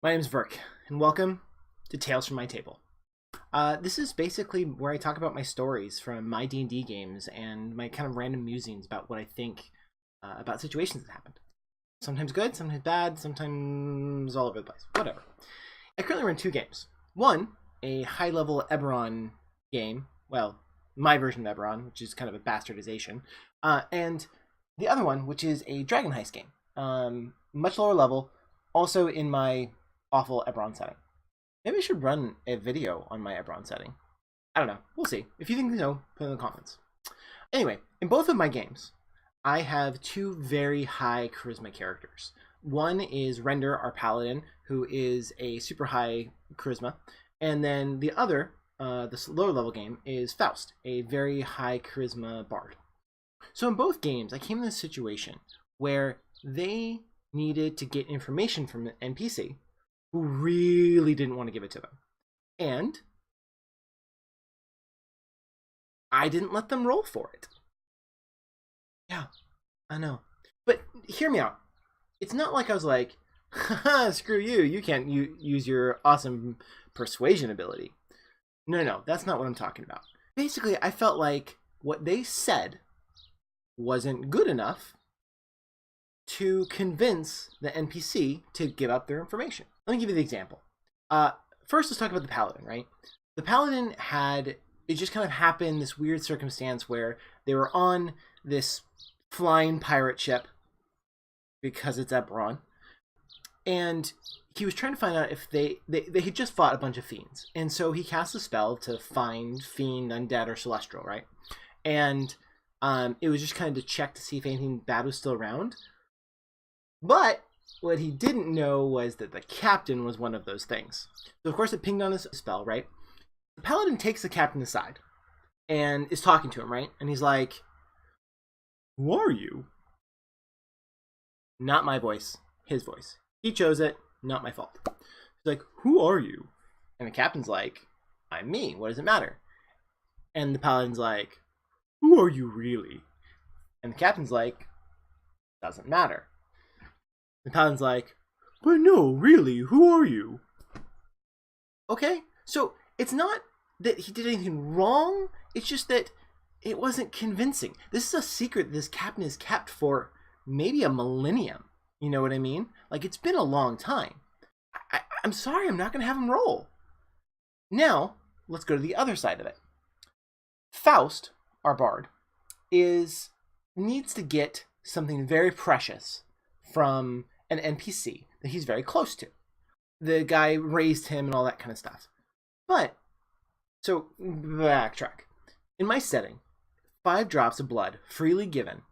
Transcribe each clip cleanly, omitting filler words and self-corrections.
My name's Verk, and welcome to Tales from My Table. This is basically where I talk about my stories from my D&D games and my kind of random musings about what I think about situations that happened. Sometimes good, sometimes bad, sometimes all over the place. Whatever. I currently run two games. One, a high-level Eberron game. Well, my version of Eberron, which is kind of a bastardization. And the other one, which is a Dragon Heist game. Much lower level, also in my awful Eberron setting. Maybe I should run a video on my Eberron setting. I don't know. We'll see. If you think so, put it in the comments. Anyway, in both of my games, I have two very high charisma characters. One is Render, our paladin, who is a super high charisma. And then the other, this lower level game, is Faust, a very high charisma bard. So in both games, I came in this situation where they needed to get information from an NPC who really didn't want to give it to them. And I didn't let them roll for it. Yeah, I know. But hear me out. It's not like I was like, haha, screw you, you can't use your awesome persuasion ability. No, that's not what I'm talking about. Basically, I felt like what they said wasn't good enough to convince the NPC to give up their information. Let me give you the example. First, let's talk about the paladin, right? The paladin it just kind of happened, this weird circumstance where they were on this flying pirate ship, because it's Eberron, and he was trying to find out if they had just fought a bunch of fiends. And so he cast a spell to find fiend, undead, or celestial, right? And it was just kind of to check to see if anything bad was still around. But what he didn't know was that the captain was one of those things. So of course it pinged on his spell, right? The paladin takes the captain aside and is talking to him, right? And he's like, "Who are you?" Not my voice, his voice. He chose it, not my fault. He's like, "Who are you?" And the captain's like, "I'm me, what does it matter?" And the paladin's like, "Who are you really?" And the captain's like, "Doesn't matter." The paladin's like, "But no, really, who are you?" Okay, so it's not that he did anything wrong, it's just that it wasn't convincing. This is a secret this captain has kept for maybe a millennium. You know what I mean? Like, it's been a long time. I'm sorry, I'm not going to have him roll. Now, let's go to the other side of it. Faust, our bard, needs to get something very precious from an NPC that he's very close to. The guy raised him and all that kind of stuff. But, so, backtrack. In my setting, 5 drops of blood, freely given,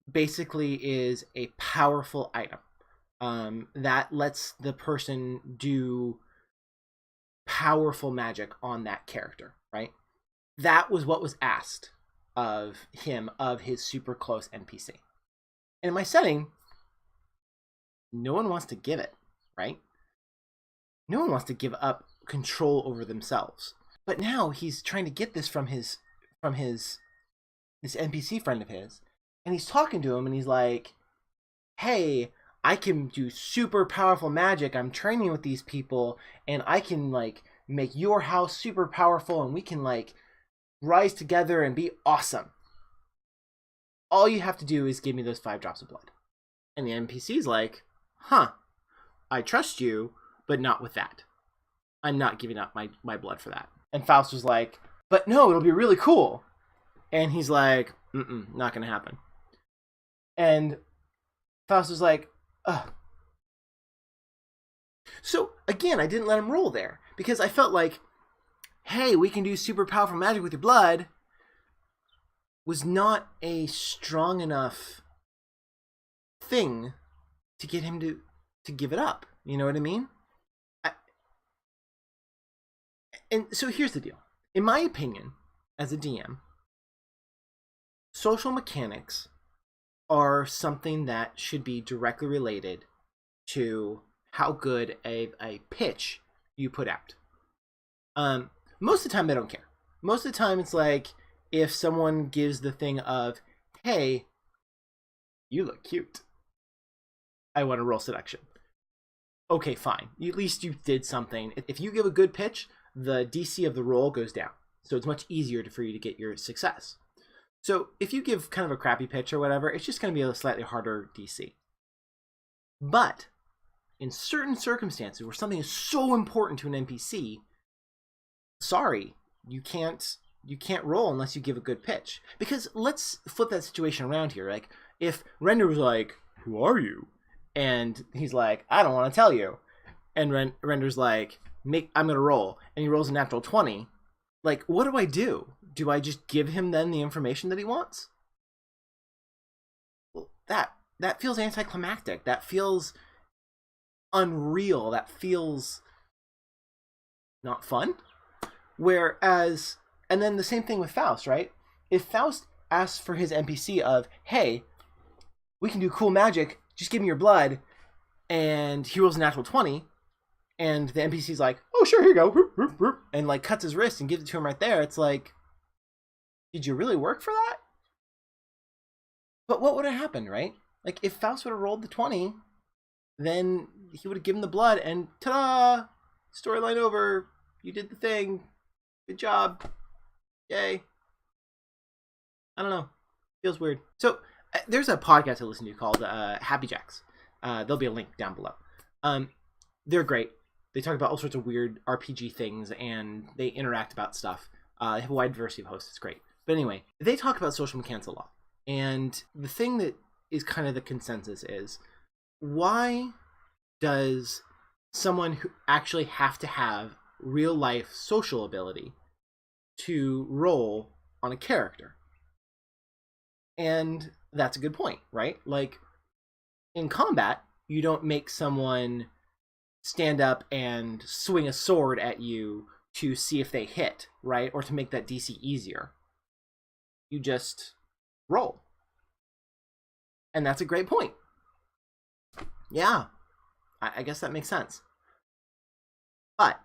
basically is a powerful item that lets the person do powerful magic on that character, right? That was what was asked of him, of his super close NPC. And in my setting, no one wants to give it, right? No one wants to give up control over themselves. But now he's trying to get this from this NPC friend of his, and he's talking to him, and he's like, "Hey, I can do super powerful magic. I'm training with these people, and I can like make your house super powerful, and we can like rise together and be awesome. All you have to do is give me those 5 drops of blood." And the NPC's like, "Huh, I trust you, but not with that. I'm not giving up my blood for that." And Faust was like, "But no, it'll be really cool." And he's like, "Not gonna happen." And Faust was like, ugh. So again, I didn't let him roll there because I felt like, hey, we can do super powerful magic with your blood was not a strong enough thing to get him to give it up. You know what I mean? And so here's the deal. In my opinion, as a DM, social mechanics are something that should be directly related to how good a pitch you put out. Most of the time, I don't care. Most of the time, it's like if someone gives the thing of, "Hey, you look cute. I want to roll seduction." okay, fine. At least you did something. If you give a good pitch, the DC of the roll goes down. So it's much easier for you to get your success. So if you give kind of a crappy pitch or whatever, it's just going to be a slightly harder DC. But in certain circumstances where something is so important to an NPC, sorry, you can't roll unless you give a good pitch. Because let's flip that situation around here. Like, if Render was like, "Who are you?" and he's like, "I don't want to tell you," and Render's like, "I'm gonna roll," and he rolls a natural 20. Like, what do I do? Do I just give him then the information that he wants? Well, that feels anticlimactic. That feels unreal. That feels not fun. Whereas, and then the same thing with Faust, right? If Faust asks for his NPC of, "Hey, we can do cool magic, just give me your blood," and he rolls a natural 20, and the NPC's like, "Oh, sure, here you go," and like cuts his wrist and gives it to him right there, it's like, did you really work for that? But what would have happened, right? Like, if Faust would have rolled the 20, then he would have given the blood, and ta-da! Storyline over. You did the thing. Good job. Yay. I don't know. Feels weird. So, there's a podcast I listen to called Happyjacks. There'll be a link down below. They're great. They talk about all sorts of weird RPG things, and they interact about stuff. They have a wide diversity of hosts. It's great. But anyway, they talk about social mechanics a lot. And the thing that is kind of the consensus is, why does someone who actually have to have real life social ability to roll on a character? And that's a good point, right? Like, in combat, you don't make someone stand up and swing a sword at you to see if they hit, right? Or to make that DC easier. You just roll. And that's a great point. Yeah, I guess that makes sense. But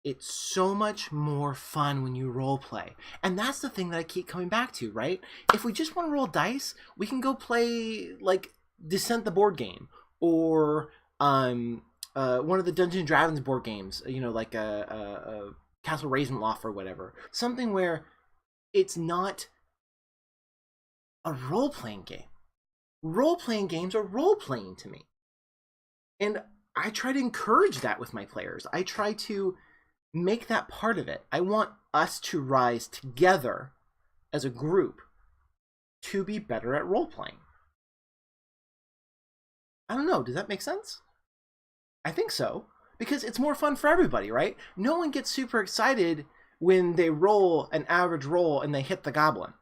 it's so much more fun when you role play. And that's the thing that I keep coming back to, right? If we just want to roll dice, we can go play, like, Descent the board game. Or one of the Dungeons & Dragons board games, you know, like a Castle Ravenloft or whatever. Something where it's not a role-playing game. Role-playing games are role-playing to me. And I try to encourage that with my players. I try to make that part of it. I want us to rise together as a group to be better at role-playing. I don't know, does that make sense? I think so, because it's more fun for everybody, right? No one gets super excited when they roll an average roll and they hit the goblin.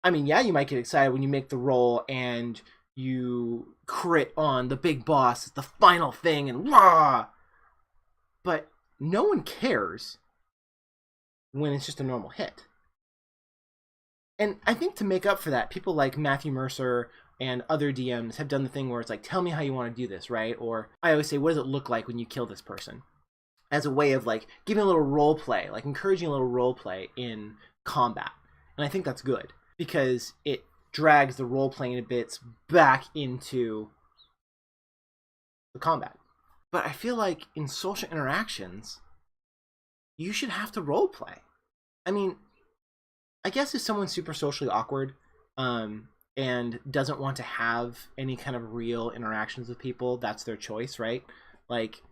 I mean, yeah, you might get excited when you make the roll and you crit on the big boss, the final thing, and rah! But no one cares when it's just a normal hit. And I think to make up for that, people like Matthew Mercer and other DMs have done the thing where it's like, tell me how you want to do this, right? Or I always say, what does it look like when you kill this person? As a way of like giving a little role play, like encouraging a little role play in combat. And I think that's good because it drags the role playing bits back into the combat. But I feel like in social interactions, you should have to role play. I mean, I guess if someone's super socially awkward, and doesn't want to have any kind of real interactions with people, that's their choice, right? Like,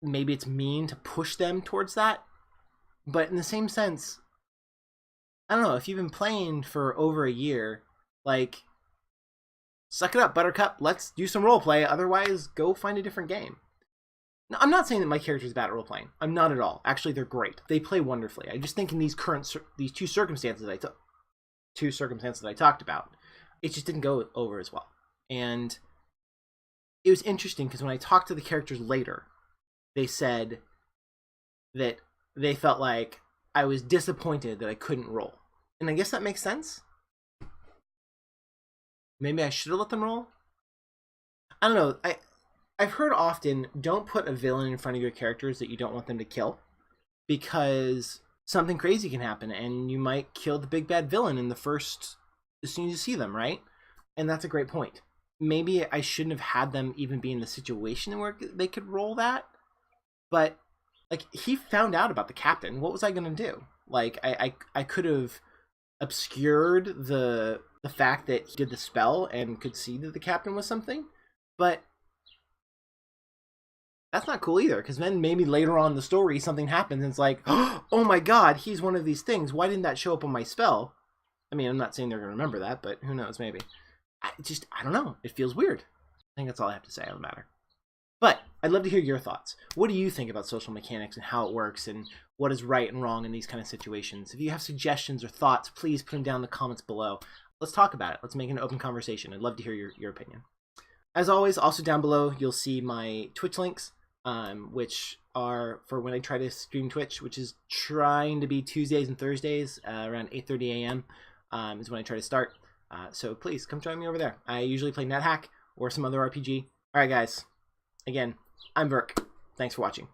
maybe it's mean to push them towards that, but in the same sense, I don't know, if you've been playing for over a year, like, suck it up, Buttercup, let's do some roleplay, otherwise go find a different game. Now, I'm not saying that my character is bad at role-playing. I'm not at all. Actually, they're great. They play wonderfully. I just think in these two circumstances I talked about, it just didn't go over as well. And it was interesting because when I talked to the characters later, they said that they felt like I was disappointed that I couldn't roll. And I guess that makes sense. Maybe I should have let them roll. I don't know. I've heard often, don't put a villain in front of your characters that you don't want them to kill, because something crazy can happen and you might kill the big bad villain as soon as you see them, right? And that's a great point. maybe I shouldn't have had them even be in the situation where they could roll that. But like, he found out about the captain. What was I gonna do? Like, I could have obscured the fact that he did the spell and could see that the captain was something, but that's not cool either, because then maybe later on in the story something happens and it's like, oh my god, he's one of these things. Why didn't that show up on my spell? I mean, I'm not saying they're going to remember that, but who knows, maybe. I don't know. It feels weird. I think that's all I have to say on the matter. But I'd love to hear your thoughts. What do you think about social mechanics and how it works and what is right and wrong in these kind of situations? If you have suggestions or thoughts, please put them down in the comments below. Let's talk about it. Let's make an open conversation. I'd love to hear your opinion. As always, also down below, you'll see my Twitch links, which are for when I try to stream Twitch, which is trying to be Tuesdays and Thursdays around 8:30 a.m. Is when I try to start. So please come join me over there. I usually play NetHack or some other RPG. All right, guys. Again, I'm Verk. Thanks for watching.